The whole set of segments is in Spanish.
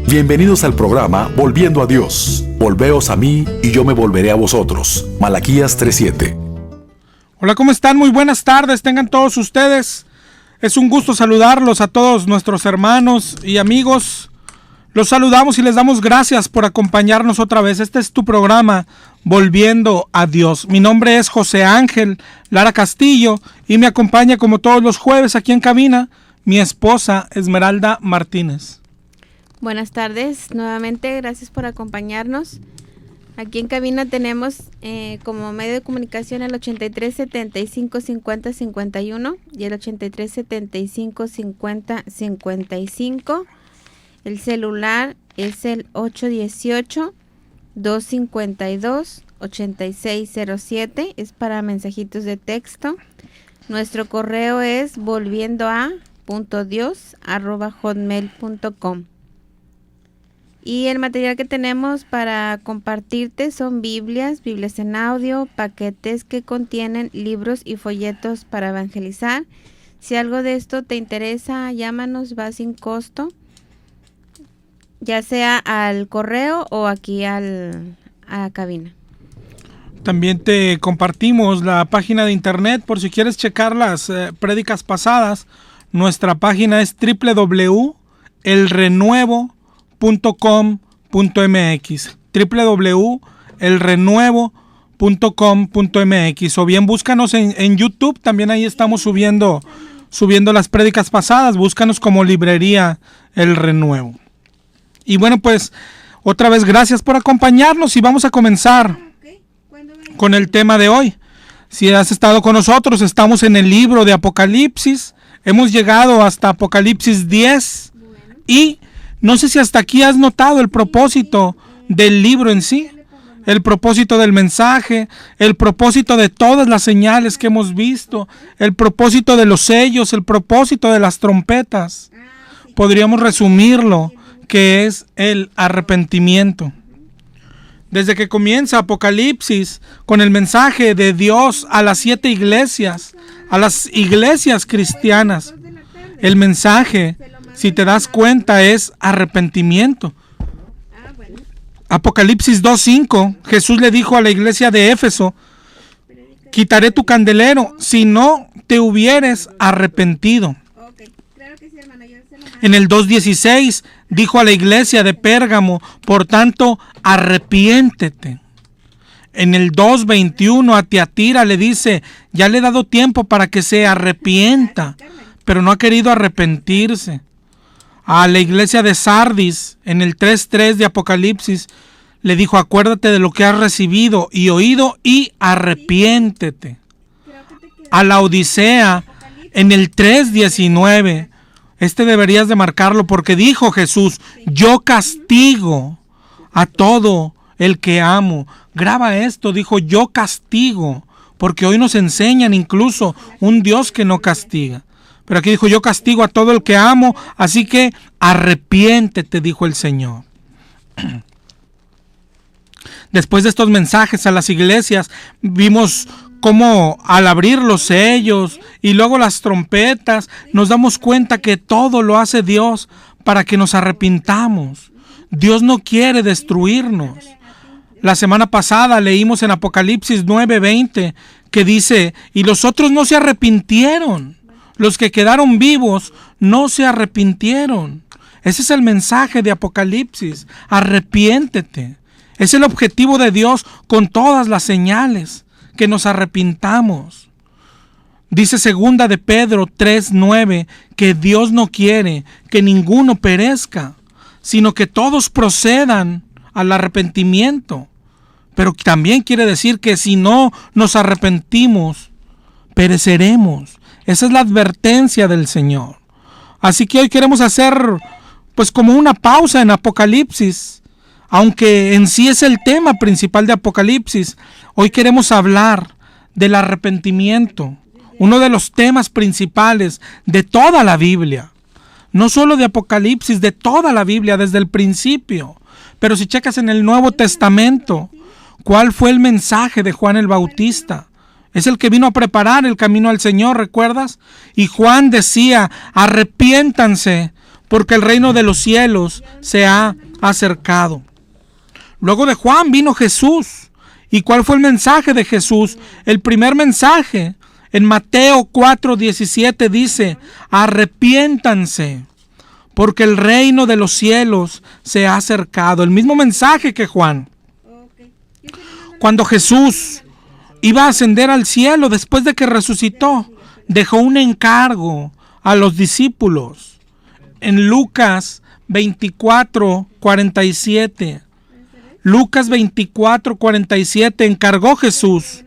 Bienvenidos al programa Volviendo a Dios. Volveos a mí y yo me volveré a vosotros. Malaquías 3:7. Hola, ¿cómo están? Muy buenas tardes, tengan todos ustedes. Es un gusto saludarlos a todos nuestros hermanos y amigos. Los saludamos y les damos gracias por acompañarnos otra vez. Este es tu programa Volviendo a Dios. Mi nombre es José Ángel Lara Castillo y me acompaña como todos los jueves aquí en cabina mi esposa Esmeralda Martínez. Buenas tardes, nuevamente gracias por acompañarnos. Aquí en cabina tenemos como medio de comunicación el 83 75 50 51 y el 83 75 50 55. El celular es el 818 252 8607, es para mensajitos de texto. Nuestro correo es volviendoa.dios@hotmail.com. Y el material que tenemos para compartirte son Biblias en audio, paquetes que contienen libros y folletos para evangelizar. Si algo de esto te interesa, llámanos, va sin costo, ya sea al correo o aquí a la cabina. También te compartimos la página de internet por si quieres checar las prédicas pasadas. Nuestra página es www.elrenuevo.com.mx www.elrenuevo.com.mx, o bien búscanos en YouTube, también ahí estamos subiendo las prédicas pasadas. Búscanos como Librería El Renuevo. Y bueno, pues otra vez gracias por acompañarnos y vamos a comenzar con el tema de hoy. Si has estado con nosotros, estamos en el libro de Apocalipsis, hemos llegado hasta Apocalipsis 10 y no sé si hasta aquí has notado el propósito del libro en sí, el propósito del mensaje, el propósito de todas las señales que hemos visto, el propósito de los sellos, el propósito de las trompetas. Podríamos resumirlo, que es el arrepentimiento. Desde que comienza Apocalipsis con el mensaje de Dios a las 7 iglesias, a las iglesias cristianas, el mensaje, si te das cuenta, es arrepentimiento. Apocalipsis 2:5, Jesús le dijo a la iglesia de Éfeso: quitaré tu candelero si no te hubieres arrepentido. En el 2:16 dijo a la iglesia de Pérgamo: por tanto, arrepiéntete. En el 2:21 a Tiatira le dice: ya le he dado tiempo para que se arrepienta, pero no ha querido arrepentirse. A la iglesia de Sardis, en el 3:3 de Apocalipsis, le dijo: acuérdate de lo que has recibido y oído y arrepiéntete. A la Odisea, en el 3:19, deberías de marcarlo porque dijo Jesús: yo castigo a todo el que amo. Graba esto, dijo: yo castigo, porque hoy nos enseñan incluso un Dios que no castiga. Pero aquí dijo: yo castigo a todo el que amo, así que arrepiéntete, dijo el Señor. Después de estos mensajes a las iglesias, vimos cómo al abrir los sellos y luego las trompetas, nos damos cuenta que todo lo hace Dios para que nos arrepintamos. Dios no quiere destruirnos. La semana pasada leímos en Apocalipsis 9:20 que dice: y los otros no se arrepintieron. Los que quedaron vivos no se arrepintieron. Ese es el mensaje de Apocalipsis. Arrepiéntete. Es el objetivo de Dios con todas las señales, que nos arrepintamos. Dice segunda de Pedro 3:9 que Dios no quiere que ninguno perezca, sino que todos procedan al arrepentimiento. Pero también quiere decir que si no nos arrepentimos, pereceremos. Esa es la advertencia del Señor. Así que hoy queremos hacer pues como una pausa en Apocalipsis, aunque en sí es el tema principal de Apocalipsis. Hoy queremos hablar del arrepentimiento, uno de los temas principales de toda la Biblia. No solo de Apocalipsis, de toda la Biblia desde el principio. Pero si checas en el Nuevo Testamento, ¿cuál fue el mensaje de Juan el Bautista? Es el que vino a preparar el camino al Señor, ¿recuerdas? Y Juan decía: arrepiéntanse, porque el reino de los cielos se ha acercado. Luego de Juan vino Jesús. ¿Y cuál fue el mensaje de Jesús? El primer mensaje en Mateo 4:17 dice: arrepiéntanse, porque el reino de los cielos se ha acercado. El mismo mensaje que Juan. Cuando Jesús iba a ascender al cielo después de que resucitó, dejó un encargo a los discípulos. En Lucas 24:47. Lucas 24:47 encargó Jesús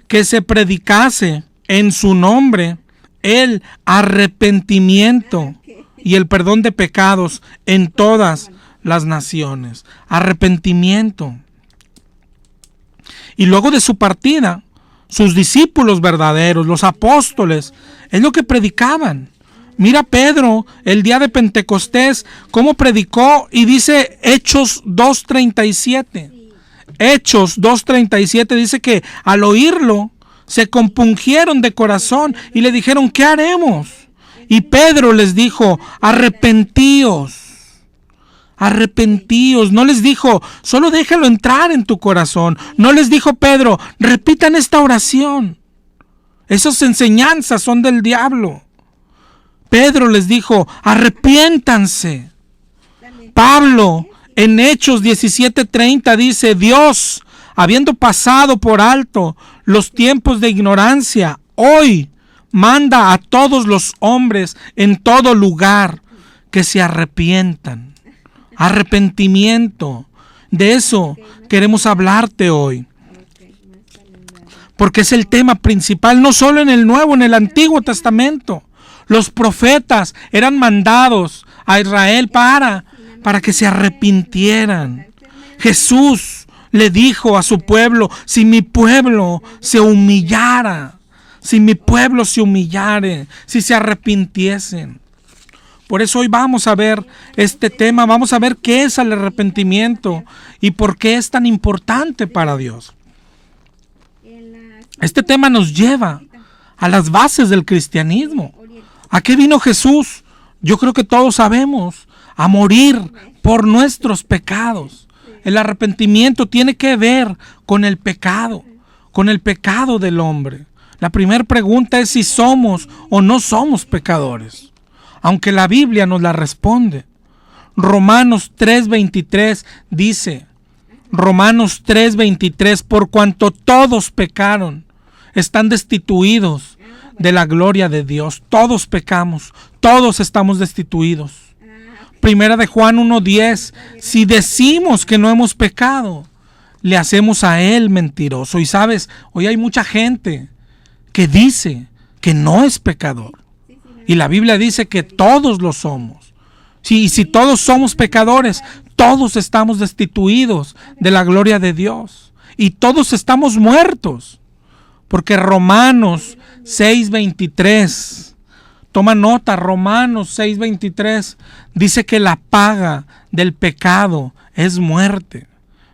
que se predicase en su nombre el arrepentimiento y el perdón de pecados en todas las naciones. Arrepentimiento. Y luego de su partida, sus discípulos verdaderos, los apóstoles, es lo que predicaban. Mira Pedro, el día de Pentecostés, cómo predicó, y dice Hechos 2:37. Hechos 2:37 dice que al oírlo se compungieron de corazón y le dijeron: ¿qué haremos? Y Pedro les dijo: arrepentíos. Arrepentíos. No les dijo: solo déjalo entrar en tu corazón. No les dijo Pedro: repitan esta oración. Esas enseñanzas son del diablo. Pedro les dijo: arrepiéntanse. Pablo en Hechos 17:30 dice: Dios, habiendo pasado por alto los tiempos de ignorancia, hoy manda a todos los hombres en todo lugar que se arrepientan. Arrepentimiento. De eso queremos hablarte hoy, porque es el tema principal, no solo en el Nuevo, en el Antiguo Testamento. Los profetas eran mandados a Israel para que se arrepintieran. Jesús le dijo a su pueblo: si mi pueblo se humillara, si mi pueblo se humillare, si se arrepintiesen. Por eso hoy vamos a ver este tema, vamos a ver qué es el arrepentimiento y por qué es tan importante para Dios. Este tema nos lleva a las bases del cristianismo. ¿A qué vino Jesús? Yo creo que todos sabemos: a morir por nuestros pecados. El arrepentimiento tiene que ver con el pecado del hombre. La primera pregunta es si somos o no somos pecadores, aunque la Biblia nos la responde. Romanos 3:23 dice, Romanos 3:23, por cuanto todos pecaron, están destituidos de la gloria de Dios. Todos pecamos, todos estamos destituidos. Primera de Juan 1:10, si decimos que no hemos pecado, le hacemos a él mentiroso. Y sabes, hoy hay mucha gente que dice que no es pecador. Y la Biblia dice que todos lo somos. Y si todos somos pecadores, todos estamos destituidos de la gloria de Dios. Y todos estamos muertos. Porque Romanos 6:23, toma nota, Romanos 6:23 dice que la paga del pecado es muerte.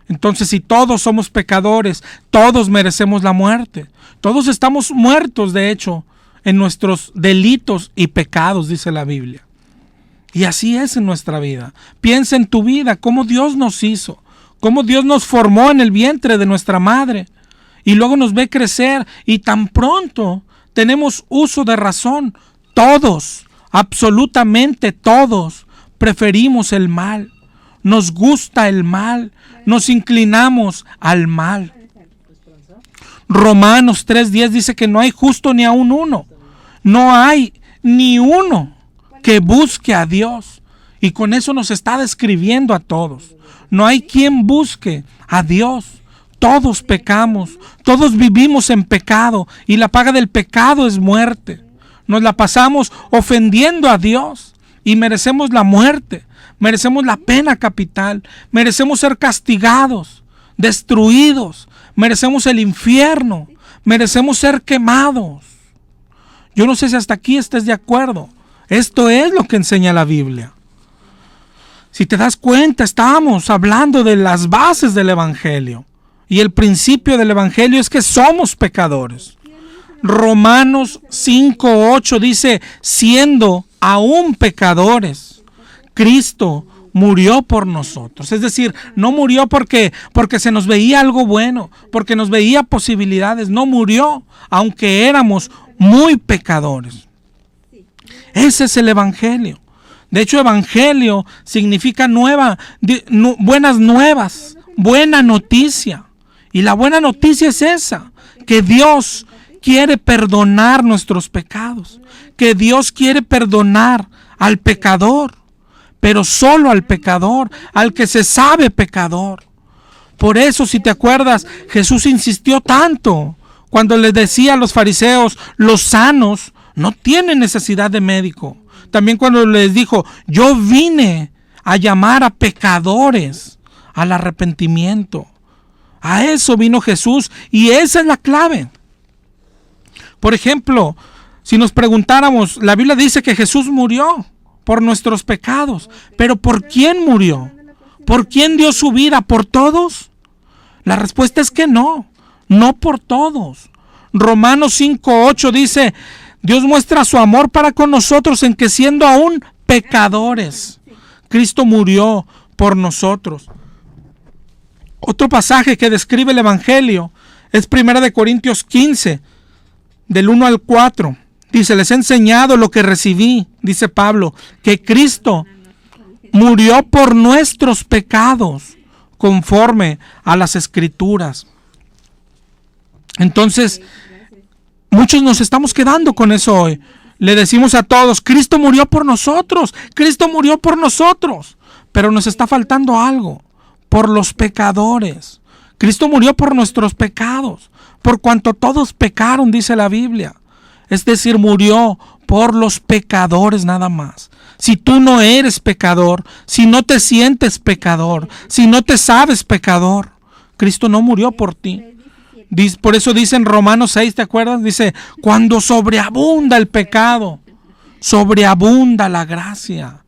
Entonces, si todos somos pecadores, todos merecemos la muerte. Todos estamos muertos, de hecho, en nuestros delitos y pecados, dice la Biblia. Y así es en nuestra vida. Piensa en tu vida, cómo Dios nos hizo, cómo Dios nos formó en el vientre de nuestra madre. Y luego nos ve crecer y tan pronto tenemos uso de razón. Todos, absolutamente todos, preferimos el mal. Nos gusta el mal. Nos inclinamos al mal. Romanos 3:10 dice que no hay justo ni aun uno. No hay ni uno que busque a Dios. Y con eso nos está describiendo a todos. No hay quien busque a Dios. Todos pecamos, todos vivimos en pecado y la paga del pecado es muerte. Nos la pasamos ofendiendo a Dios y merecemos la muerte, merecemos la pena capital, merecemos ser castigados, destruidos, merecemos el infierno, merecemos ser quemados. Yo no sé si hasta aquí estés de acuerdo. Esto es lo que enseña la Biblia. Si te das cuenta, estamos hablando de las bases del Evangelio. Y el principio del Evangelio es que somos pecadores. Romanos 5:8 dice, siendo aún pecadores, Cristo murió por nosotros. Es decir, no murió porque se nos veía algo bueno, porque nos veía posibilidades. No murió, aunque éramos muy pecadores. Ese es el evangelio. De hecho, evangelio significa buenas nuevas, buena noticia. Y la buena noticia es esa, que Dios quiere perdonar nuestros pecados, que Dios quiere perdonar al pecador, pero solo al pecador, al que se sabe pecador. Por eso, si te acuerdas, Jesús insistió tanto cuando les decía a los fariseos, los sanos no tienen necesidad de médico. También cuando les dijo, yo vine a llamar a pecadores al arrepentimiento. A eso vino Jesús y esa es la clave. Por ejemplo, si nos preguntáramos, la Biblia dice que Jesús murió por nuestros pecados, pero ¿por quién murió? ¿Por quién dio su vida? ¿Por todos? La respuesta es que no por todos. Romanos 5:8 dice, Dios muestra su amor para con nosotros en que siendo aún pecadores, Cristo murió por nosotros. Otro pasaje que describe el evangelio es 1 Corintios 15, del 1 al 4. Dice, les he enseñado lo que recibí, dice Pablo, que Cristo murió por nuestros pecados, conforme a las Escrituras. Entonces, muchos nos estamos quedando con eso hoy. Le decimos a todos, Cristo murió por nosotros, Cristo murió por nosotros, pero nos está faltando algo, por los pecadores. Cristo murió por nuestros pecados, por cuanto todos pecaron, dice la Biblia. Es decir, murió por los pecadores nada más. Si tú no eres pecador, si no te sientes pecador, si no te sabes pecador, Cristo no murió por ti. Por eso dice en Romanos 6, ¿te acuerdas? Dice, cuando sobreabunda el pecado, sobreabunda la gracia.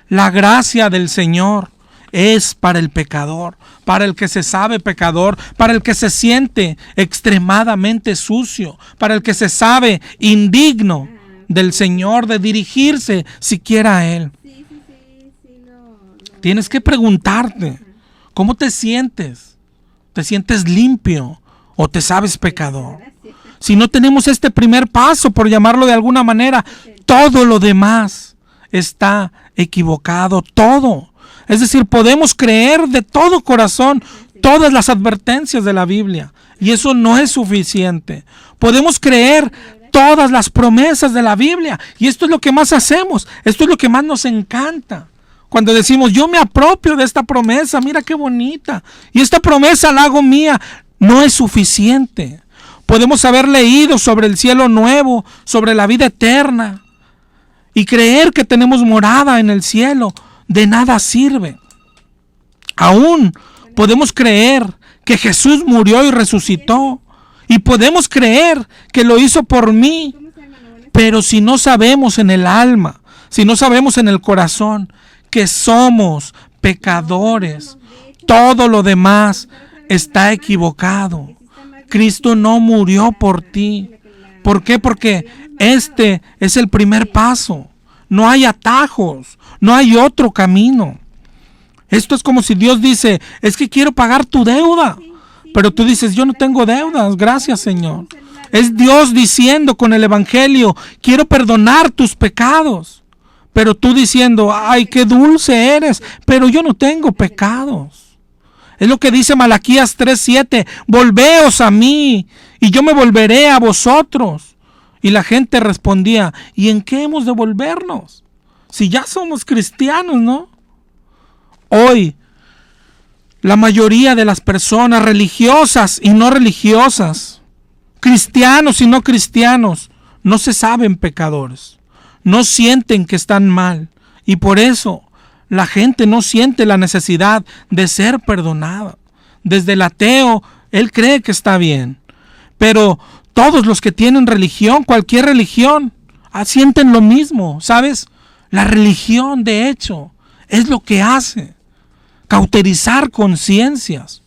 La gracia del Señor es para el pecador, para el que se sabe pecador, para el que se siente extremadamente sucio, para el que se sabe indigno del Señor, de dirigirse siquiera a Él. Tienes que preguntarte, ¿cómo te sientes? ¿Te sientes limpio o te sabes pecador? Si no tenemos este primer paso, por llamarlo de alguna manera, todo lo demás está equivocado, todo. Es decir, podemos creer de todo corazón todas las advertencias de la Biblia y eso no es suficiente. Podemos creer todas las promesas de la Biblia y esto es lo que más hacemos, esto es lo que más nos encanta. Cuando decimos, yo me apropio de esta promesa, mira qué bonita, y esta promesa la hago mía, no es suficiente. Podemos haber leído sobre el cielo nuevo, sobre la vida eterna y creer que tenemos morada en el cielo. De nada sirve. Aún podemos creer que Jesús murió y resucitó. Y podemos creer que lo hizo por mí. Pero si no sabemos en el alma, si no sabemos en el corazón que somos pecadores, todo lo demás está equivocado. Cristo no murió por ti. ¿Por qué? Porque este es el primer paso. No hay atajos, no hay otro camino. Esto es como si Dios dice, es que quiero pagar tu deuda. Pero tú dices, yo no tengo deudas, gracias Señor. Es Dios diciendo con el evangelio, quiero perdonar tus pecados. Pero tú diciendo, ay, qué dulce eres, pero yo no tengo pecados. Es lo que dice Malaquías 3:7, volveos a mí y yo me volveré a vosotros. Y la gente respondía, ¿y en qué hemos de volvernos? Si ya somos cristianos, ¿no? Hoy, la mayoría de las personas religiosas y no religiosas, cristianos y no cristianos, no se saben pecadores, no sienten que están mal. Y por eso la gente no siente la necesidad de ser perdonada. Desde el ateo, él cree que está bien, pero todos los que tienen religión, cualquier religión, sienten lo mismo, ¿sabes? La religión, de hecho, es lo que hace cauterizar conciencias.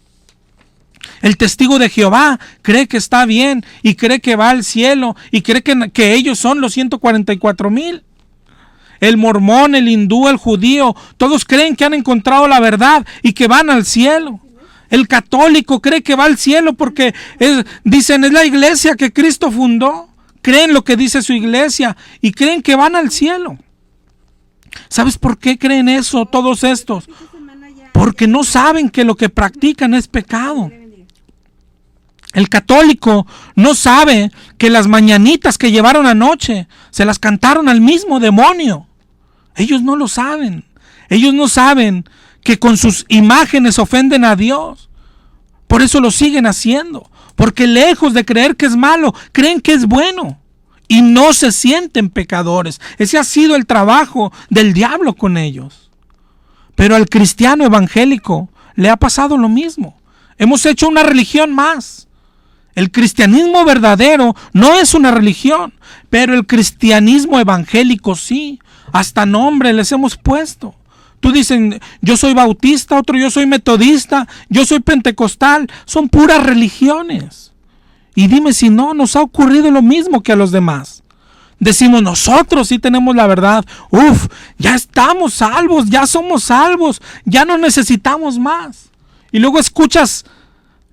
El testigo de Jehová cree que está bien y cree que va al cielo y cree que ellos son los 144,000. el mormón, el hindú, el judío, todos creen que han encontrado la verdad y que van al cielo. El católico cree que va al cielo porque dicen es la iglesia que Cristo fundó. Creen lo que dice su iglesia y creen que van al cielo. ¿Sabes por qué creen eso todos estos? Porque no saben que lo que practican es pecado. El católico no sabe que las mañanitas que llevaron anoche se las cantaron al mismo demonio. Ellos no lo saben. Ellos no saben que con sus imágenes ofenden a Dios. Por eso lo siguen haciendo. Porque lejos de creer que es malo, creen que es bueno. Y no se sienten pecadores. Ese ha sido el trabajo del diablo con ellos. Pero al cristiano evangélico le ha pasado lo mismo. Hemos hecho una religión más. El cristianismo verdadero no es una religión, pero el cristianismo evangélico sí. Hasta nombre les hemos puesto. Tú dicen, yo soy bautista, otro yo soy metodista, yo soy pentecostal. Son puras religiones. Y dime si no, nos ha ocurrido lo mismo que a los demás. Decimos, nosotros sí tenemos la verdad. Ya estamos salvos, ya somos salvos, ya no necesitamos más. Y luego escuchas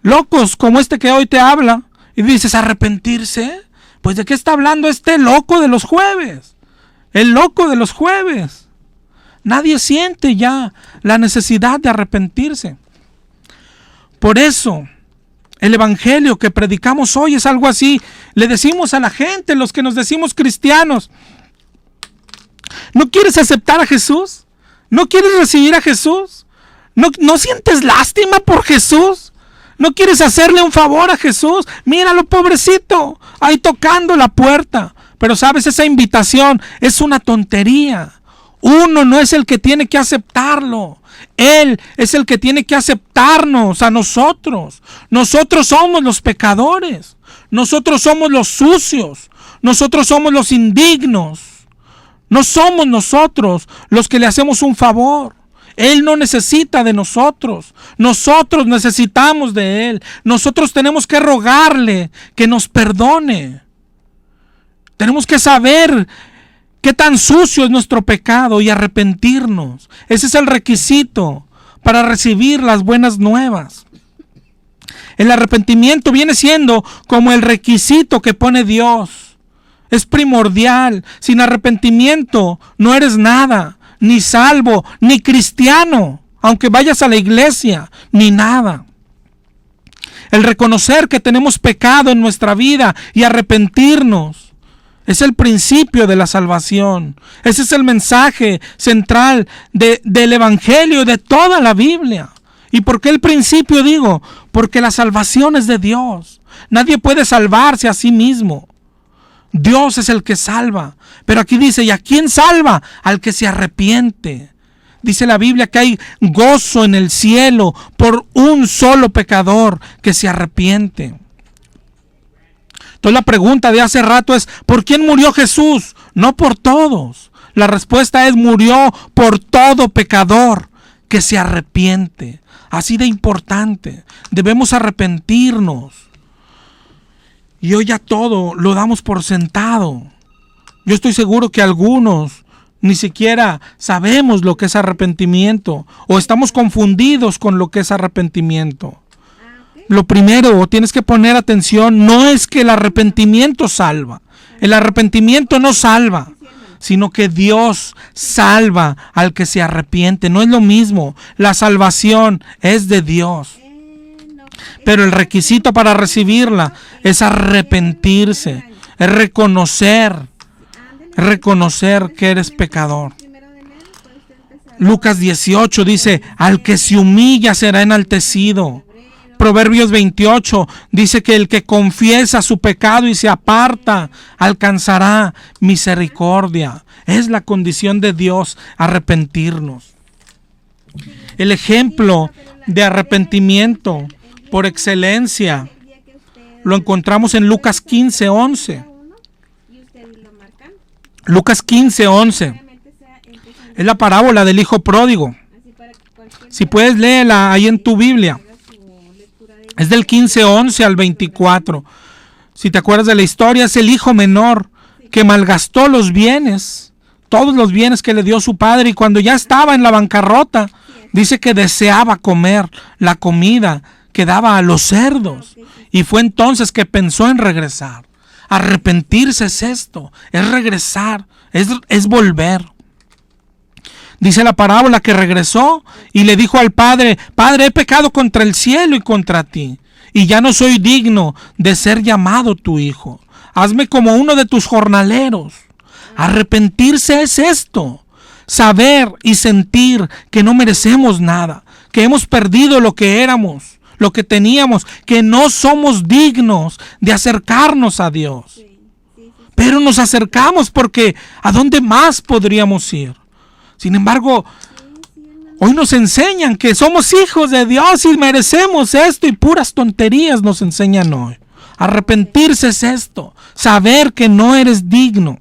locos como este que hoy te habla y dices, ¿arrepentirse? Pues ¿de qué está hablando este loco de los jueves? El loco de los jueves. Nadie siente ya la necesidad de arrepentirse. Por eso, el evangelio que predicamos hoy es algo así. Le decimos a la gente, los que nos decimos cristianos, ¿no quieres aceptar a Jesús? ¿No quieres recibir a Jesús? ¿No sientes lástima por Jesús? ¿No quieres hacerle un favor a Jesús? Míralo, pobrecito, ahí tocando la puerta. Pero sabes, esa invitación es una tontería. Uno no es el que tiene que aceptarlo. Él es el que tiene que aceptarnos a nosotros. Nosotros somos los pecadores. Nosotros somos los sucios. Nosotros somos los indignos. No somos nosotros los que le hacemos un favor. Él no necesita de nosotros. Nosotros necesitamos de Él. Nosotros tenemos que rogarle que nos perdone. Tenemos que saber qué tan sucio es nuestro pecado y arrepentirnos. Ese es el requisito para recibir las buenas nuevas. El arrepentimiento viene siendo como el requisito que pone Dios. Es primordial. Sin arrepentimiento no eres nada. Ni salvo, ni cristiano, aunque vayas a la iglesia, ni nada. El reconocer que tenemos pecado en nuestra vida y arrepentirnos es el principio de la salvación. Ese es el mensaje central del evangelio, de toda la Biblia. ¿Y por qué el principio digo? Porque la salvación es de Dios. Nadie puede salvarse a sí mismo. Dios es el que salva. Pero aquí dice, ¿y a quién salva? Al que se arrepiente. Dice la Biblia que hay gozo en el cielo por un solo pecador que se arrepiente. Entonces la pregunta de hace rato es, ¿por quién murió Jesús? No por todos. La respuesta es, murió por todo pecador que se arrepiente. Así de importante. Debemos arrepentirnos. Y hoy ya todo lo damos por sentado. Yo estoy seguro que algunos ni siquiera sabemos lo que es arrepentimiento o estamos confundidos con lo que es arrepentimiento. Lo primero, tienes que poner atención, no es que el arrepentimiento salva. El arrepentimiento no salva, sino que Dios salva al que se arrepiente. No es lo mismo. La salvación es de Dios. Pero el requisito para recibirla es arrepentirse, es reconocer que eres pecador. Lucas 18 dice, al que se humilla será enaltecido. Proverbios 28 dice que el que confiesa su pecado y se aparta alcanzará misericordia. Es la condición de Dios arrepentirnos. El ejemplo de arrepentimiento por excelencia lo encontramos en Lucas 15:11. Lucas 15:11 es la parábola del hijo pródigo. Si puedes léela ahí en tu Biblia. Es del 15:11 al 24. Si te acuerdas de la historia, es el hijo menor que malgastó los bienes, todos los bienes que le dio su padre, y cuando ya estaba en la bancarrota, dice que deseaba comer la comida que daba a los cerdos. Y fue entonces que pensó en regresar. Arrepentirse es esto, es regresar, es volver. Dice la parábola que regresó y le dijo al padre: Padre, he pecado contra el cielo y contra ti, y ya no soy digno de ser llamado tu hijo. Hazme como uno de tus jornaleros. Arrepentirse es esto, saber y sentir que no merecemos nada, que hemos perdido lo que éramos, lo que teníamos, que no somos dignos de acercarnos a Dios. Pero nos acercamos porque ¿a dónde más podríamos ir? Sin embargo, hoy nos enseñan que somos hijos de Dios y merecemos esto, y puras tonterías nos enseñan hoy. Arrepentirse es esto, saber que no eres digno.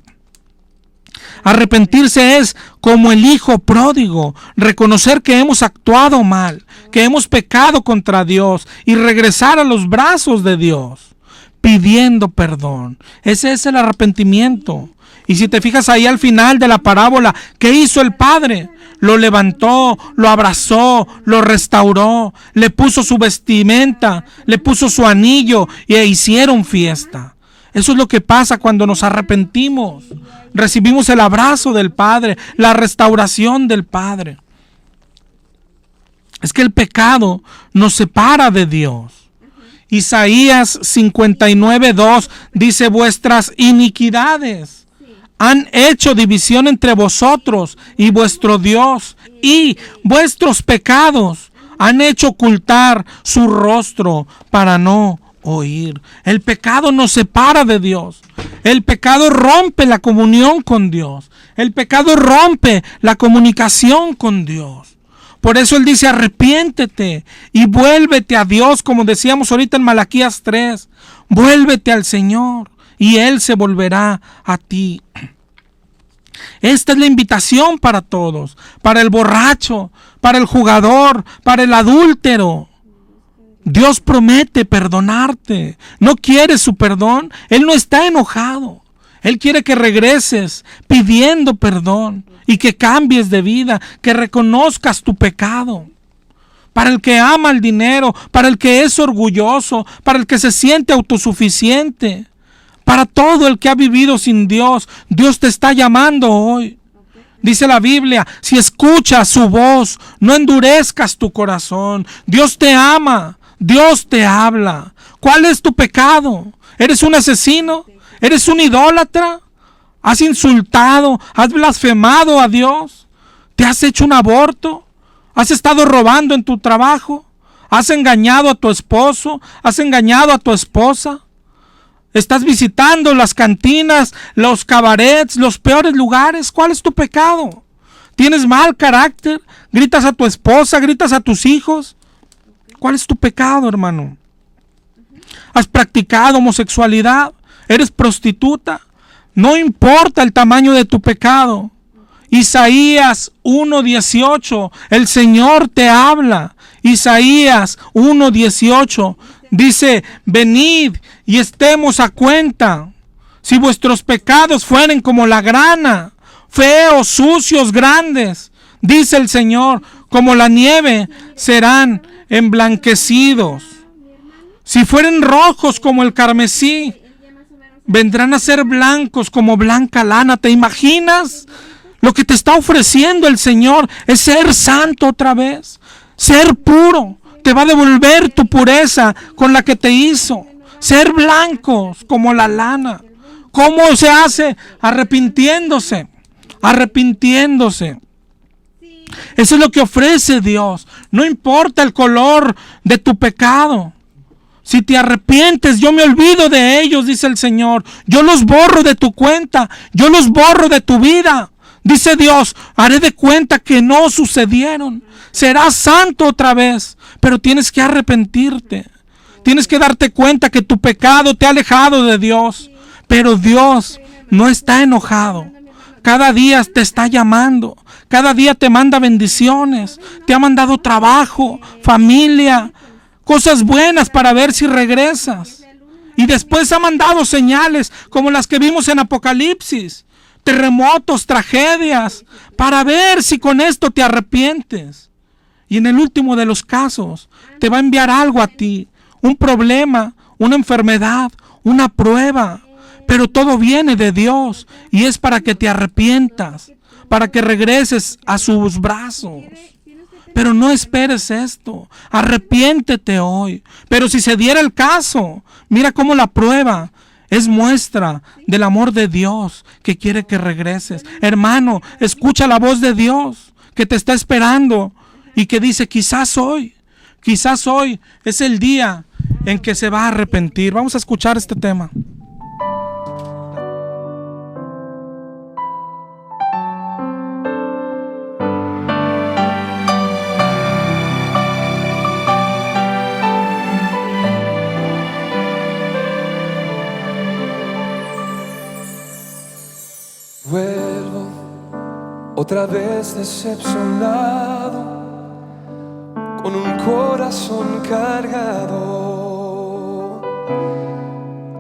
Arrepentirse es, como el hijo pródigo, reconocer que hemos actuado mal, que hemos pecado contra Dios, y regresar a los brazos de Dios, pidiendo perdón. Ese es el arrepentimiento. Y si te fijas ahí al final de la parábola, ¿qué hizo el padre? Lo levantó, lo abrazó, lo restauró, le puso su vestimenta, le puso su anillo y hicieron fiesta. Eso es lo que pasa cuando nos arrepentimos. Recibimos el abrazo del Padre, la restauración del Padre. Es que el pecado nos separa de Dios. Isaías 59:2 dice: vuestras iniquidades han hecho división entre vosotros y vuestro Dios, y vuestros pecados han hecho ocultar su rostro para no oír. El pecado nos separa de Dios. El pecado rompe la comunión con Dios. El pecado rompe la comunicación con Dios. Por eso Él dice: arrepiéntete y vuélvete a Dios, como decíamos ahorita en Malaquías 3. Vuélvete al Señor y Él se volverá a ti. Esta es la invitación para todos, para el borracho, para el jugador, para el adúltero. Dios promete perdonarte. ¿No quieres su perdón? Él no está enojado. Él quiere que regreses pidiendo perdón y que cambies de vida, que reconozcas tu pecado. Para el que ama el dinero, para el que es orgulloso, para el que se siente autosuficiente, para todo el que ha vivido sin Dios, Dios te está llamando hoy. Dice la Biblia: si escuchas su voz, no endurezcas tu corazón. Dios te ama, Dios te habla. ¿Cuál es tu pecado? ¿Eres un asesino? ¿Eres un idólatra? ¿Has insultado? ¿Has blasfemado a Dios? ¿Te has hecho un aborto? ¿Has estado robando en tu trabajo? ¿Has engañado a tu esposo? ¿Has engañado a tu esposa? ¿Estás visitando las cantinas, los cabarets, los peores lugares? ¿Cuál es tu pecado? ¿Tienes mal carácter? ¿Gritas a tu esposa? ¿Gritas a tus hijos? ¿Cuál es tu pecado, hermano? ¿Has practicado homosexualidad? ¿Eres prostituta? No importa el tamaño de tu pecado. Isaías 1:18, el Señor te habla. Isaías 1:18 dice: venid y estemos a cuenta. Si vuestros pecados fueren como la grana, feos, sucios, grandes, dice el Señor, como la nieve, serán emblanquecidos. Si fueren rojos como el carmesí, vendrán a ser blancos como blanca lana. ¿Te imaginas? Lo que te está ofreciendo el Señor es ser santo otra vez, ser puro. Te va a devolver tu pureza con la que te hizo. Ser blancos como la lana. ¿Cómo se hace? Arrepintiéndose. Arrepintiéndose. Eso es lo que ofrece Dios. No importa el color de tu pecado. Si te arrepientes, yo me olvido de ellos, dice el Señor. Yo los borro de tu cuenta. Yo los borro de tu vida. Dice Dios: haré de cuenta que no sucedieron. Serás santo otra vez, pero tienes que arrepentirte. Tienes que darte cuenta que tu pecado te ha alejado de Dios. Pero Dios no está enojado. Cada día te está llamando. Cada día te manda bendiciones. Te ha mandado trabajo, familia, cosas buenas para ver si regresas. Y después ha mandado señales como las que vimos en Apocalipsis. terremotos, tragedias, para ver si con esto te arrepientes. Y en el último de los casos, te va a enviar algo a ti, un problema, una enfermedad, una prueba. Pero todo viene de Dios y es para que te arrepientas, para que regreses a sus brazos. Pero no esperes esto, arrepiéntete hoy. Pero si se diera el caso, mira cómo la prueba es muestra del amor de Dios que quiere que regreses. Hermano, escucha la voz de Dios que te está esperando y que dice, quizás hoy es el día en que se va a arrepentir. Vamos a escuchar este tema. Vuelvo otra vez decepcionado, con un corazón cargado,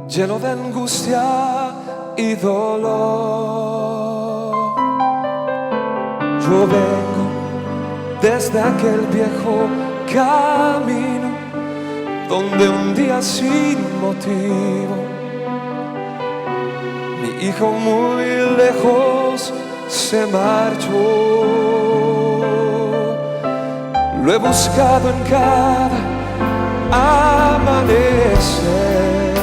lleno de angustia y dolor. Yo vengo desde aquel viejo camino, donde un día sin motivo mi hijo muy lejos se marchó. Lo he buscado en cada amanecer,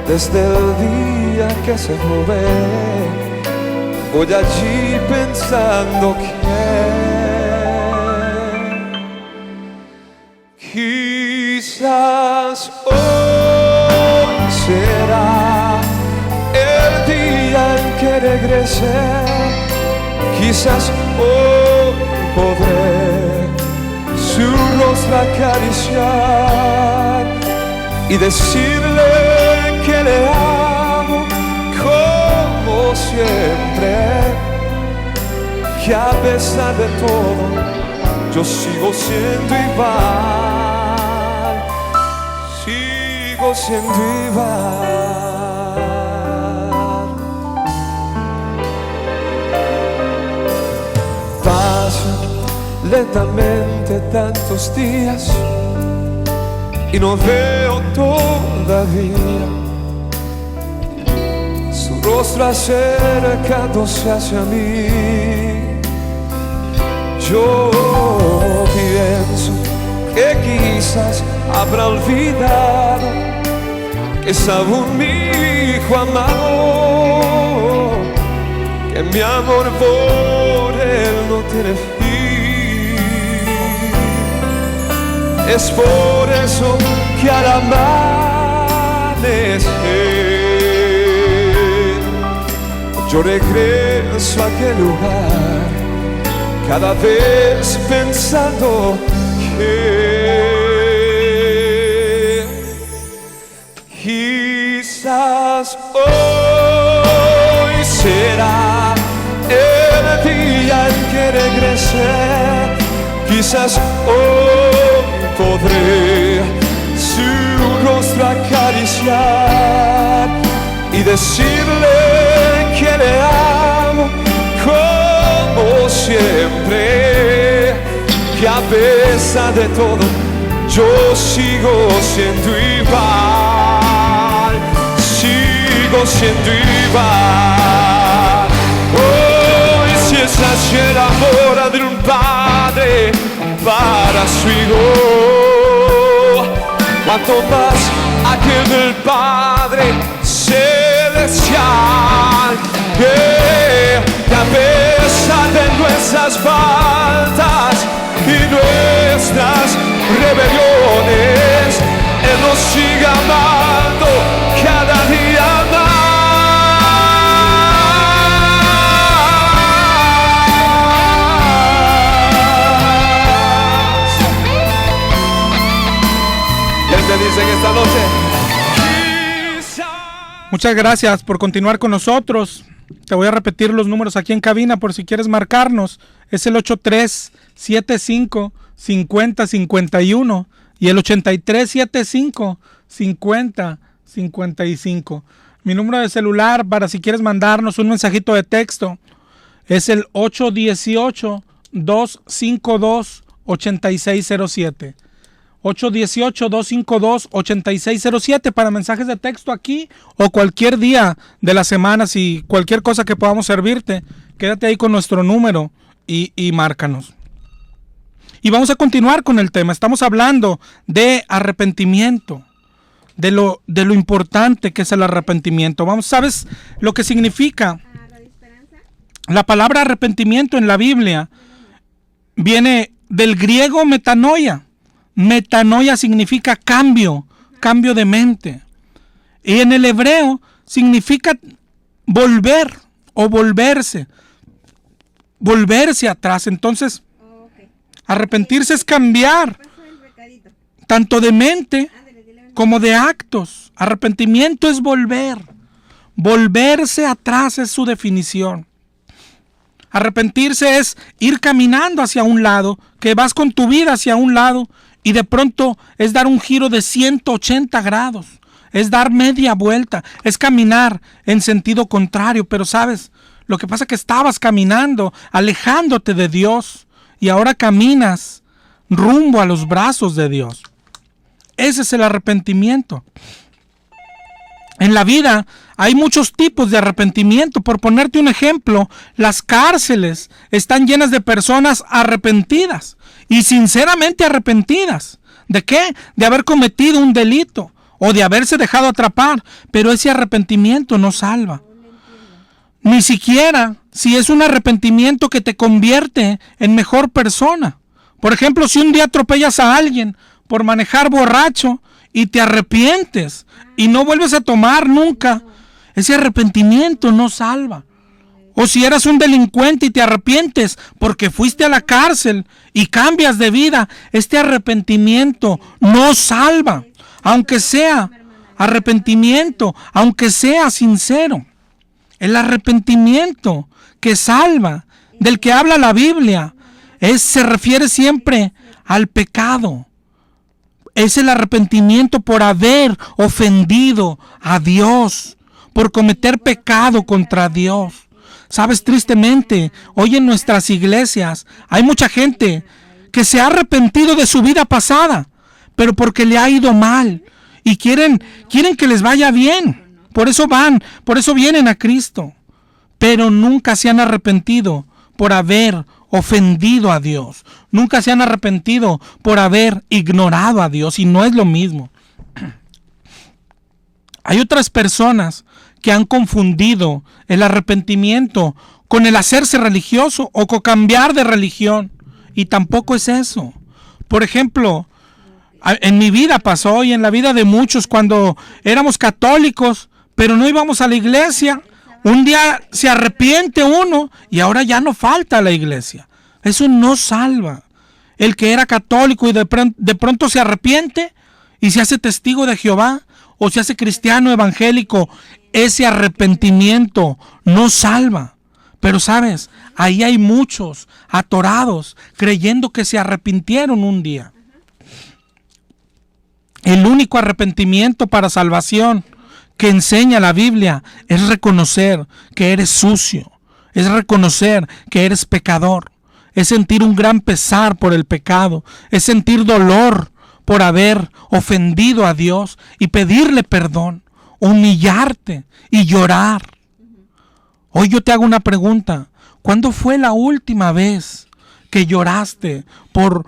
desde el día que se fue. Voy allí pensando que quizás hoy será el día en que regrese. Quizás hoy podré su rostro acariciar y decirle que le amo como siempre, que a pesar de todo yo sigo siendo igual, sigo siendo igual. Lentamente tantos días y no veo todavía su rostro acercándose hacia mí. Yo pienso que quizás habrá olvidado que es aún mi hijo amado, que mi amor por él no tiene fin. Es por eso que al amanecer yo regreso a aquel lugar, cada vez pensando que quizás hoy será el día en que regrese. Quizás hoy podré su rostro acariciar y decirle que le amo como siempre, que a pesar de todo yo sigo siendo igual, sigo siendo igual. Hoy si es así el amor de un padre para su hijo, cuanto más aquel del Padre Celestial, que a pesar de nuestras faltas y nuestras rebeliones, Él nos sigue amando cada día más. Dicen esta noche. Muchas gracias por continuar con nosotros. Te voy a repetir los números aquí en cabina por si quieres marcarnos. Es el 8375-5051 y el 8375-5055. Mi número de celular para si quieres mandarnos un mensajito de texto es el 818-252-8607. 818-252-8607 para mensajes de texto aquí o cualquier día de la semana. Si cualquier cosa que podamos servirte, quédate ahí con nuestro número y márcanos. Y vamos a continuar con el tema. Estamos hablando de arrepentimiento, de lo importante que es el arrepentimiento. ¿Sabes lo que significa? La palabra arrepentimiento en la Biblia viene del griego metanoia. Metanoia significa cambio de mente. Y en el hebreo significa volver o volverse atrás. Entonces, arrepentirse es cambiar tanto de mente como de actos. Arrepentimiento es volverse atrás es su definición. Arrepentirse es ir caminando hacia un lado, que vas con tu vida hacia un lado y de pronto es dar un giro de 180 grados, es dar media vuelta, es caminar en sentido contrario. Pero sabes, lo que pasa es que estabas caminando, alejándote de Dios y ahora caminas rumbo a los brazos de Dios. Ese es el arrepentimiento. En la vida hay muchos tipos de arrepentimiento. Por ponerte un ejemplo, las cárceles están llenas de personas arrepentidas y sinceramente arrepentidas. ¿De qué? De haber cometido un delito o de haberse dejado atrapar. Pero ese arrepentimiento no salva. Ni siquiera si es un arrepentimiento que te convierte en mejor persona. Por ejemplo, si un día atropellas a alguien por manejar borracho y te arrepientes y no vuelves a tomar nunca, ese arrepentimiento no salva. O si eras un delincuente y te arrepientes porque fuiste a la cárcel y cambias de vida, este arrepentimiento no salva, aunque sea arrepentimiento, aunque sea sincero. El arrepentimiento que salva, del que habla la Biblia, se refiere siempre al pecado. Es el arrepentimiento por haber ofendido a Dios, por cometer pecado contra Dios. Sabes, tristemente, hoy en nuestras iglesias hay mucha gente que se ha arrepentido de su vida pasada, pero porque le ha ido mal y quieren que les vaya bien. Por eso vienen a Cristo, pero nunca se han arrepentido por haber ofendido a Dios. Nunca se han arrepentido por haber ignorado a Dios, y no es lo mismo. Hay otras personas que han confundido el arrepentimiento con el hacerse religioso o con cambiar de religión, y tampoco es eso. Por ejemplo, en mi vida pasó y en la vida de muchos, cuando éramos católicos, pero no íbamos a la iglesia, un día se arrepiente uno y ahora ya no falta a la iglesia. Eso no salva. El que era católico y de pronto se arrepiente y se hace testigo de Jehová o se hace cristiano evangélico, ese arrepentimiento no salva. Pero sabes, ahí hay muchos atorados creyendo que se arrepintieron un día. El único arrepentimiento para salvación que enseña la Biblia es reconocer que eres sucio, es reconocer que eres pecador, es sentir un gran pesar por el pecado, es sentir dolor por haber ofendido a Dios y pedirle perdón, humillarte y llorar. Hoy yo te hago una pregunta: ¿cuándo fue la última vez que lloraste por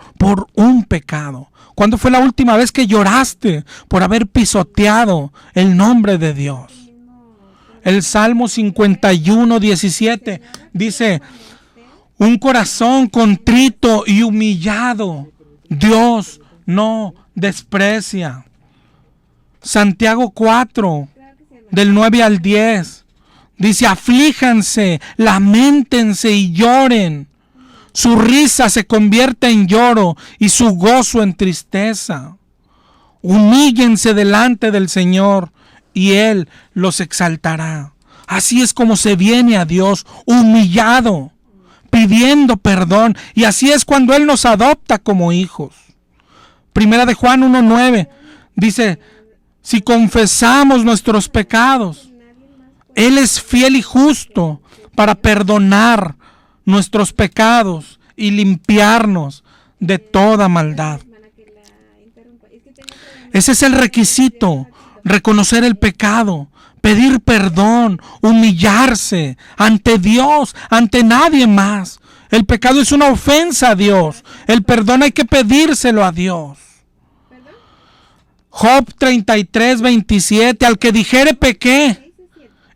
un pecado? ¿Cuándo fue la última vez que lloraste por haber pisoteado el nombre de Dios? El Salmo 51:17 dice: un corazón contrito y humillado Dios no desprecia. Santiago 4, del 9 al 10, dice: aflíjanse, lamentense y lloren. Su risa se convierte en lloro y su gozo en tristeza. Humíllense delante del Señor y Él los exaltará. Así es como se viene a Dios, humillado, pidiendo perdón. Y así es cuando Él nos adopta como hijos. Primera de Juan 1:9 dice: si confesamos nuestros pecados, Él es fiel y justo para perdonar nuestros pecados y limpiarnos de toda maldad. Ese es el requisito, reconocer el pecado, pedir perdón, humillarse ante Dios, ante nadie más. El pecado es una ofensa a Dios. El perdón hay que pedírselo a Dios. Job 33, 27, al que dijere pequé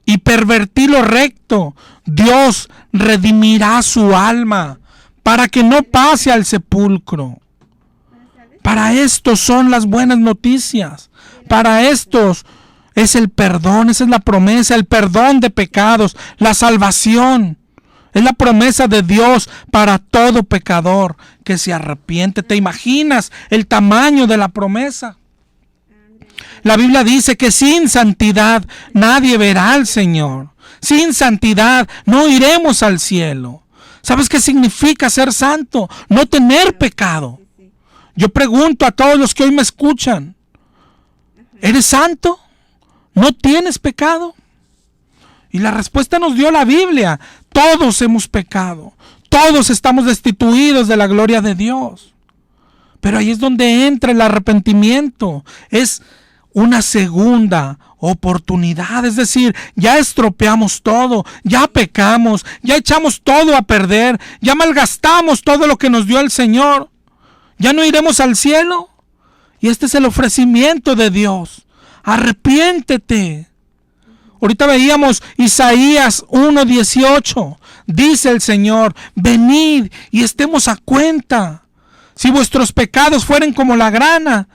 y pervertí lo recto, Dios redimirá su alma para que no pase al sepulcro. Para estos son las buenas noticias. Para estos es el perdón, esa es la promesa, el perdón de pecados, la salvación. Es la promesa de Dios para todo pecador que se arrepiente. ¿Te imaginas el tamaño de la promesa? La Biblia dice que sin santidad nadie verá al Señor. Sin santidad no iremos al cielo. ¿Sabes qué significa ser santo? No tener pecado. Yo pregunto a todos los que hoy me escuchan, ¿eres santo? ¿No tienes pecado? Y la respuesta nos dio la Biblia. Todos hemos pecado. Todos estamos destituidos de la gloria de Dios. Pero ahí es donde entra el arrepentimiento. Es una segunda oportunidad. Es decir, ya estropeamos todo, ya pecamos, ya echamos todo a perder, ya malgastamos todo lo que nos dio el Señor. ¿Ya no iremos al cielo? Y este es el ofrecimiento de Dios. Arrepiéntete. Ahorita veíamos Isaías 1:18. Dice el Señor, venid y estemos a cuenta. Si vuestros pecados fueren como la grana,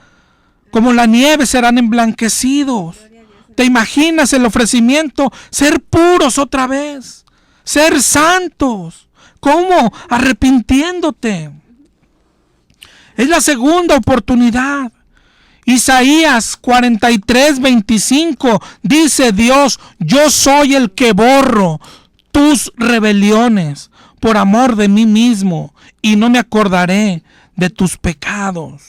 como la nieve serán emblanquecidos. ¿Te imaginas el ofrecimiento? Ser puros otra vez. Ser santos. ¿Cómo? Arrepintiéndote. Es la segunda oportunidad. Isaías 43:25 dice Dios, yo soy el que borro tus rebeliones por amor de mí mismo y no me acordaré de tus pecados.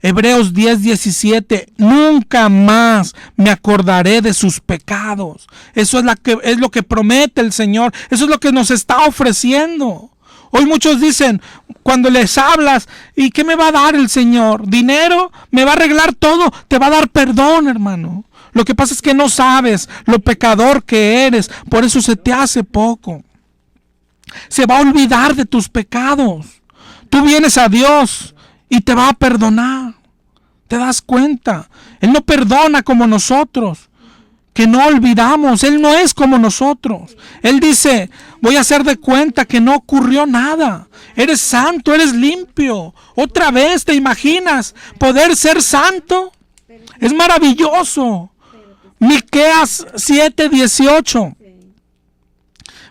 Hebreos 10:17, nunca más me acordaré de sus pecados. Eso es lo que promete el Señor. Eso es lo que nos está ofreciendo. Hoy muchos dicen, cuando les hablas, ¿y qué me va a dar el Señor? ¿Dinero? ¿Me va a arreglar todo? Te va a dar perdón, hermano. Lo que pasa es que no sabes lo pecador que eres, por eso se te hace poco. Se va a olvidar de tus pecados. Tú vienes a Dios y te va a perdonar. ¿Te das cuenta? Él no perdona como nosotros, que no olvidamos. Él no es como nosotros. Él dice, voy a hacer de cuenta que no ocurrió nada. Eres santo, eres limpio. Otra vez, ¿te imaginas poder ser santo? Es maravilloso. Miqueas 7:18.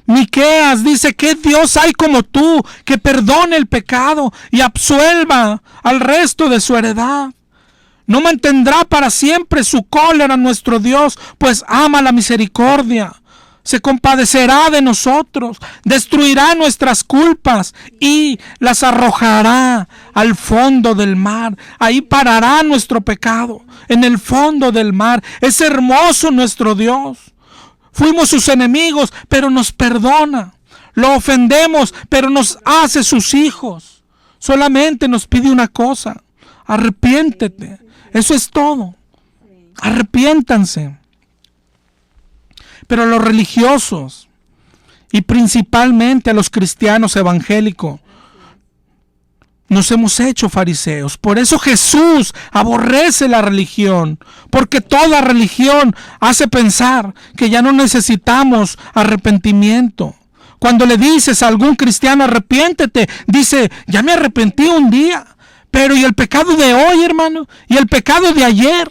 Miqueas dice, ¿qué Dios hay como tú que perdone el pecado y absuelva al resto de su heredad? No mantendrá para siempre su cólera nuestro Dios, pues ama la misericordia. Se compadecerá de nosotros, destruirá nuestras culpas y las arrojará al fondo del mar. Ahí parará nuestro pecado, en el fondo del mar. Es hermoso nuestro Dios. Fuimos sus enemigos, pero nos perdona. Lo ofendemos, pero nos hace sus hijos. Solamente nos pide una cosa: arrepiéntete. Eso es todo. Arrepiéntanse. Pero a los religiosos, y principalmente a los cristianos evangélicos, nos hemos hecho fariseos. Por eso Jesús aborrece la religión, porque toda religión hace pensar que ya no necesitamos arrepentimiento. Cuando le dices a algún cristiano arrepiéntete, dice, ya me arrepentí un día. Pero ¿y el pecado de hoy, hermano? ¿Y el pecado de ayer?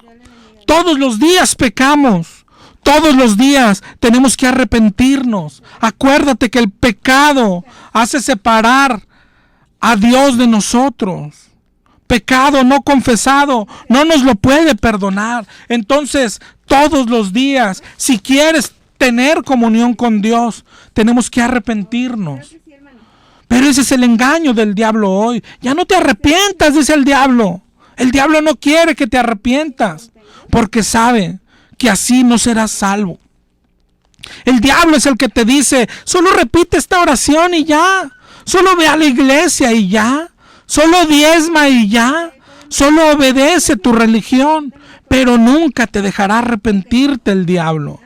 Todos los días pecamos. Todos los días tenemos que arrepentirnos. Acuérdate que el pecado hace separar a Dios de nosotros. Pecado no confesado no nos lo puede perdonar. Entonces, todos los días, si quieres tener comunión con Dios, tenemos que arrepentirnos. Pero ese es el engaño del diablo hoy. Ya no te arrepientas, dice el diablo. El diablo no quiere que te arrepientas, porque sabe que así no serás salvo. El diablo es el que te dice, solo repite esta oración y ya. Solo ve a la iglesia y ya. Solo diezma y ya. Solo obedece tu religión. Pero nunca te dejará arrepentirte el diablo.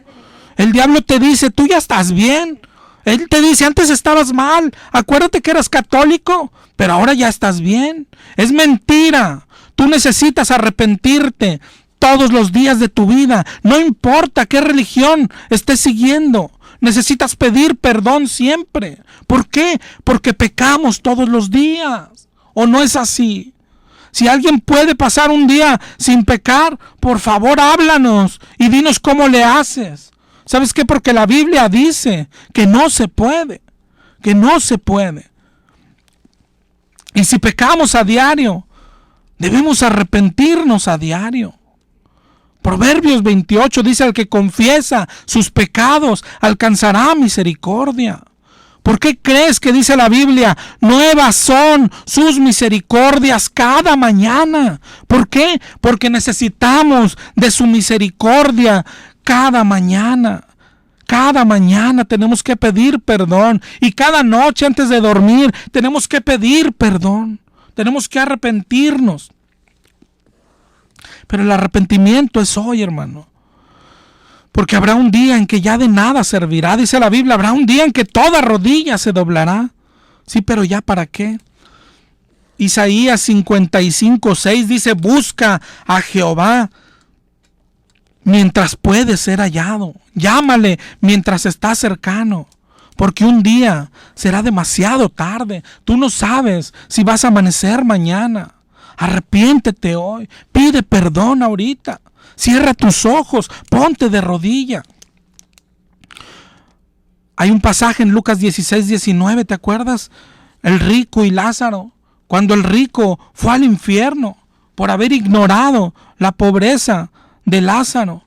El diablo te dice, tú ya estás bien. Él te dice, antes estabas mal. Acuérdate que eras católico, pero ahora ya estás bien. Es mentira. Tú necesitas arrepentirte todos los días de tu vida. No importa qué religión estés siguiendo. Necesitas pedir perdón siempre. ¿Por qué? Porque pecamos todos los días. ¿O no es así? Si alguien puede pasar un día sin pecar, por favor háblanos y dinos cómo le haces. ¿Sabes qué? Porque la Biblia dice que no se puede. Que no se puede. Y si pecamos a diario, debemos arrepentirnos a diario. Proverbios 28 dice, el que confiesa sus pecados alcanzará misericordia. ¿Por qué crees que dice la Biblia, nuevas son sus misericordias cada mañana? ¿Por qué? Porque necesitamos de su misericordia cada mañana. Cada mañana tenemos que pedir perdón. Y cada noche antes de dormir tenemos que pedir perdón. Tenemos que arrepentirnos. Pero el arrepentimiento es hoy, hermano. Porque habrá un día en que ya de nada servirá. Dice la Biblia, habrá un día en que toda rodilla se doblará. Sí, pero ¿ya para qué? Isaías 55:6 dice, busca a Jehová mientras puede ser hallado. Llámale mientras está cercano. Porque un día será demasiado tarde. Tú no sabes si vas a amanecer mañana. Arrepiéntete hoy. Pide perdón ahorita. Cierra tus ojos. Ponte de rodilla. Hay un pasaje en Lucas 16:19. ¿Te acuerdas? El rico y Lázaro. Cuando el rico fue al infierno por haber ignorado la pobreza de Lázaro,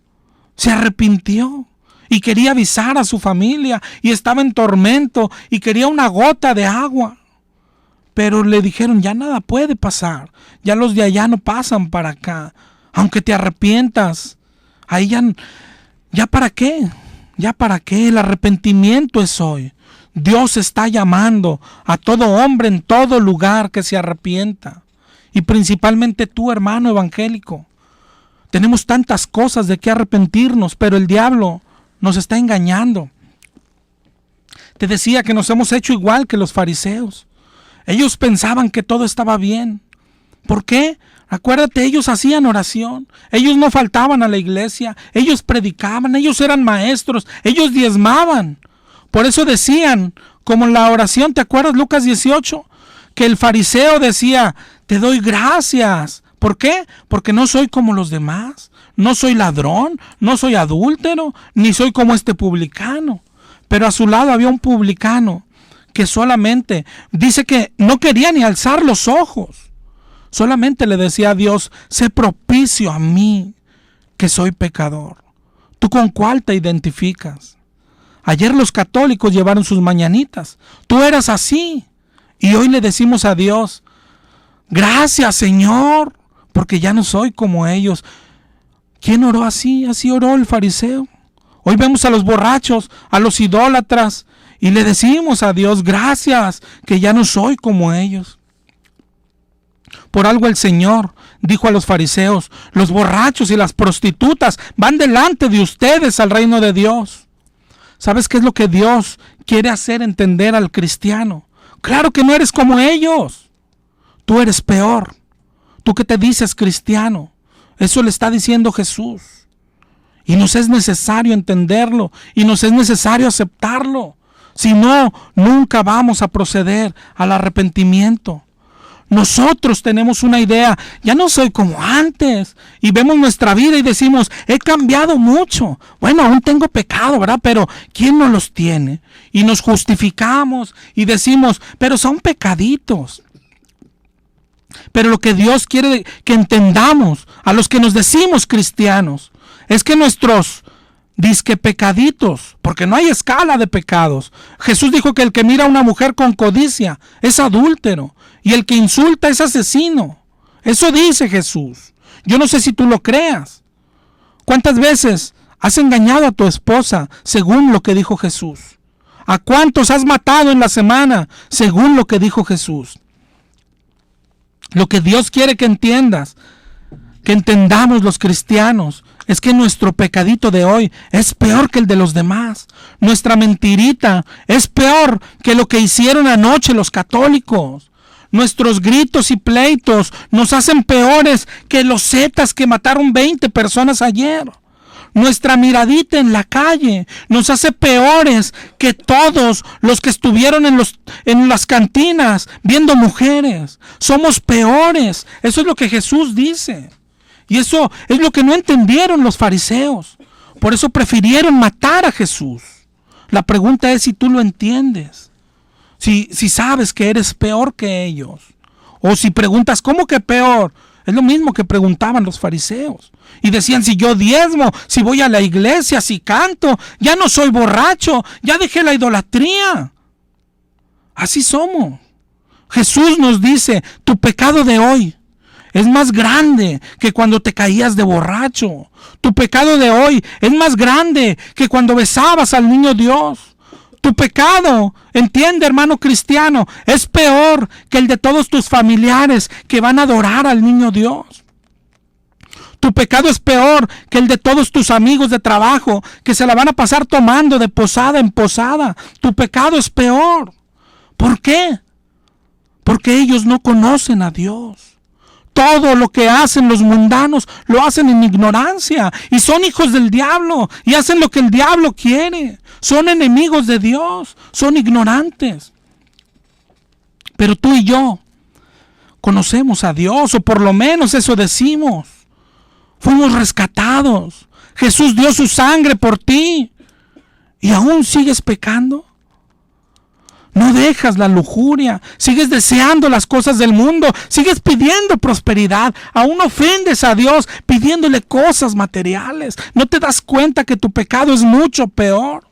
se arrepintió y quería avisar a su familia y estaba en tormento y quería una gota de agua. Pero le dijeron, ya nada puede pasar, ya los de allá no pasan para acá, aunque te arrepientas, ahí ya para qué, el arrepentimiento es hoy. Dios está llamando a todo hombre en todo lugar que se arrepienta, y principalmente tú, hermano evangélico. Tenemos tantas cosas de qué arrepentirnos, pero el diablo nos está engañando. Te decía que nos hemos hecho igual que los fariseos. Ellos pensaban que todo estaba bien. ¿Por qué? Acuérdate, ellos hacían oración. Ellos no faltaban a la iglesia. Ellos predicaban. Ellos eran maestros. Ellos diezmaban. Por eso decían, como en la oración, ¿te acuerdas? Lucas 18, que el fariseo decía, te doy gracias. ¿Por qué? Porque no soy como los demás. No soy ladrón, no soy adúltero, ni soy como este publicano. Pero a su lado había un publicano que solamente dice que no quería ni alzar los ojos. Solamente le decía a Dios, sé propicio a mí, que soy pecador. ¿Tú con cuál te identificas? Ayer los católicos llevaron sus mañanitas. Tú eras así. Y hoy le decimos a Dios, gracias, Señor, porque ya no soy como ellos. ¿Quién oró así? Así oró el fariseo. Hoy vemos a los borrachos, a los idólatras, y le decimos a Dios, gracias, que ya no soy como ellos. Por algo el Señor dijo a los fariseos, los borrachos y las prostitutas van delante de ustedes al reino de Dios. ¿Sabes qué es lo que Dios quiere hacer entender al cristiano? Claro que no eres como ellos. Tú eres peor. Tú que te dices cristiano. Eso le está diciendo Jesús. Y nos es necesario entenderlo. Y nos es necesario aceptarlo. Si no, nunca vamos a proceder al arrepentimiento. Nosotros tenemos una idea, ya no soy como antes, y vemos nuestra vida y decimos, he cambiado mucho. Bueno, aún tengo pecado, ¿verdad? Pero ¿quién no los tiene? Y nos justificamos y decimos, pero son pecaditos. Pero lo que Dios quiere que entendamos, a los que nos decimos cristianos, es que nuestros disque pecaditos, porque no hay escala de pecados. Jesús dijo que el que mira a una mujer con codicia es adúltero, y el que insulta es asesino. Eso dice Jesús. Yo no sé si tú lo creas. ¿Cuántas veces ¿Has engañado a tu esposa según lo que dijo Jesús? ¿A cuántos has matado en la semana según lo que dijo Jesús? Lo que Dios quiere que entiendas, que entendamos los cristianos, es que nuestro pecadito de hoy es peor que el de los demás. Nuestra mentirita es peor que lo que hicieron anoche los católicos. Nuestros gritos y pleitos nos hacen peores que los zetas que mataron 20 personas ayer. Nuestra miradita en la calle nos hace peores que todos los que estuvieron en las cantinas viendo mujeres. Somos peores. Eso es lo que Jesús dice. Y eso es lo que no entendieron los fariseos. Por eso prefirieron matar a Jesús. La pregunta es si tú lo entiendes. Si sabes que eres peor que ellos. O si preguntas, ¿cómo que peor? Es lo mismo que preguntaban los fariseos. Y decían, si yo diezmo, si voy a la iglesia, si canto, ya no soy borracho, ya dejé la idolatría. Así somos. Jesús nos dice, tu pecado de hoy es más grande que cuando te caías de borracho. Tu pecado de hoy es más grande que cuando besabas al niño Dios. Tu pecado, entiende, hermano cristiano, es peor que el de todos tus familiares que van a adorar al niño Dios. Tu pecado es peor que el de todos tus amigos de trabajo que se la van a pasar tomando de posada en posada. Tu pecado es peor. ¿Por qué? Porque ellos no conocen a Dios. Todo lo que hacen los mundanos lo hacen en ignorancia y son hijos del diablo y hacen lo que el diablo quiere. Son enemigos de Dios, son ignorantes. Pero tú y yo conocemos a Dios, o por lo menos eso decimos. Fuimos rescatados. Jesús dio su sangre por ti y aún sigues pecando. No dejas la lujuria, sigues deseando las cosas del mundo, sigues pidiendo prosperidad, aún ofendes a Dios pidiéndole cosas materiales. No te das cuenta que tu pecado es mucho peor.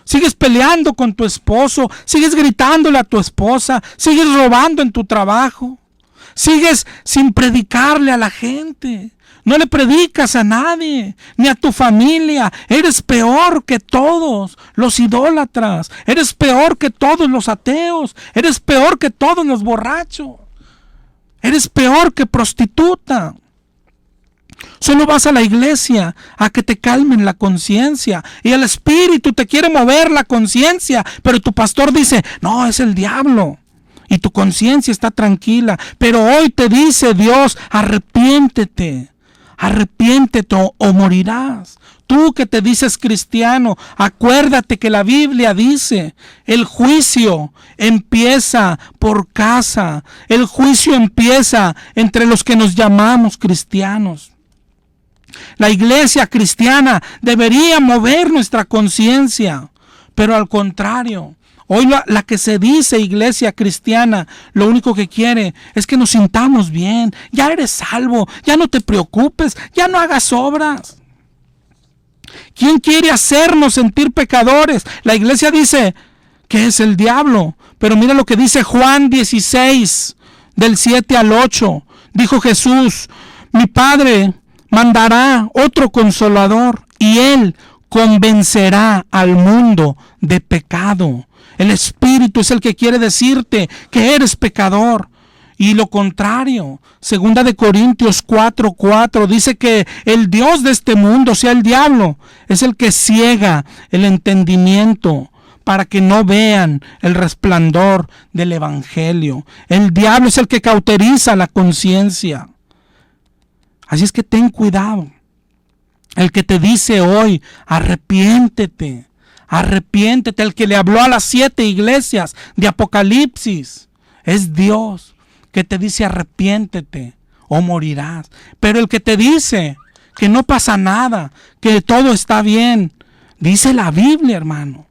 Sigues peleando con tu esposo, sigues gritándole a tu esposa, sigues robando en tu trabajo, sigues sin predicarle a la gente. No le predicas a nadie, ni a tu familia. Eres peor que todos los idólatras. Eres peor que todos los ateos. Eres peor que todos los borrachos. Eres peor que prostituta. Solo vas a la iglesia a que te calmen la conciencia. Y el espíritu te quiere mover la conciencia. Pero tu pastor dice, no, es el diablo. Y tu conciencia está tranquila. Pero hoy te dice Dios, arrepiéntete. Arrepiéntete o morirás. Tú que te dices cristiano, acuérdate que la Biblia dice, el juicio empieza por casa. El juicio empieza entre los que nos llamamos cristianos. La iglesia cristiana debería mover nuestra conciencia, pero al contrario, hoy la que se dice iglesia cristiana, lo único que quiere es que nos sintamos bien. Ya eres salvo, ya no te preocupes, ya no hagas obras. ¿Quién quiere hacernos sentir pecadores? La iglesia dice que es el diablo, pero mira lo que dice Juan 16, del 7 al 8. Dijo Jesús, mi Padre mandará otro consolador y Él convencerá al mundo de pecado. El Espíritu es el que quiere decirte que eres pecador. Y lo contrario, 2 Corintios 4:4 dice que el Dios de este mundo, o sea el diablo, es el que ciega el entendimiento para que no vean el resplandor del Evangelio. El diablo es el que cauteriza la conciencia. Así es que ten cuidado. El que te dice hoy, arrepiéntete. Arrepiéntete. El que le habló a las 7 iglesias de Apocalipsis es Dios, que te dice arrepiéntete o morirás. Pero el que te dice que no pasa nada, que todo está bien, dice la Biblia, hermano,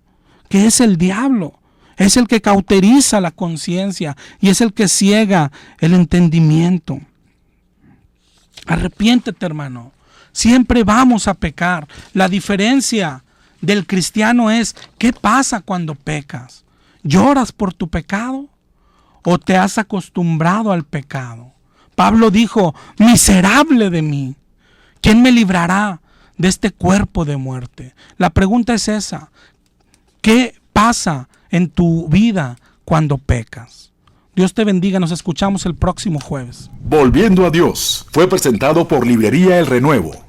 que es el diablo. Es el que cauteriza la conciencia y es el que ciega el entendimiento. Arrepiéntete, hermano. Siempre vamos a pecar. La diferencia del cristiano es, ¿qué pasa cuando pecas? ¿Lloras por tu pecado o te has acostumbrado al pecado? Pablo dijo, miserable de mí, ¿quién me librará de este cuerpo de muerte. La pregunta es esa: ¿qué pasa en tu vida cuando pecas? Dios te bendiga, nos escuchamos el próximo jueves. Volviendo a Dios fue presentado por Librería El Renuevo.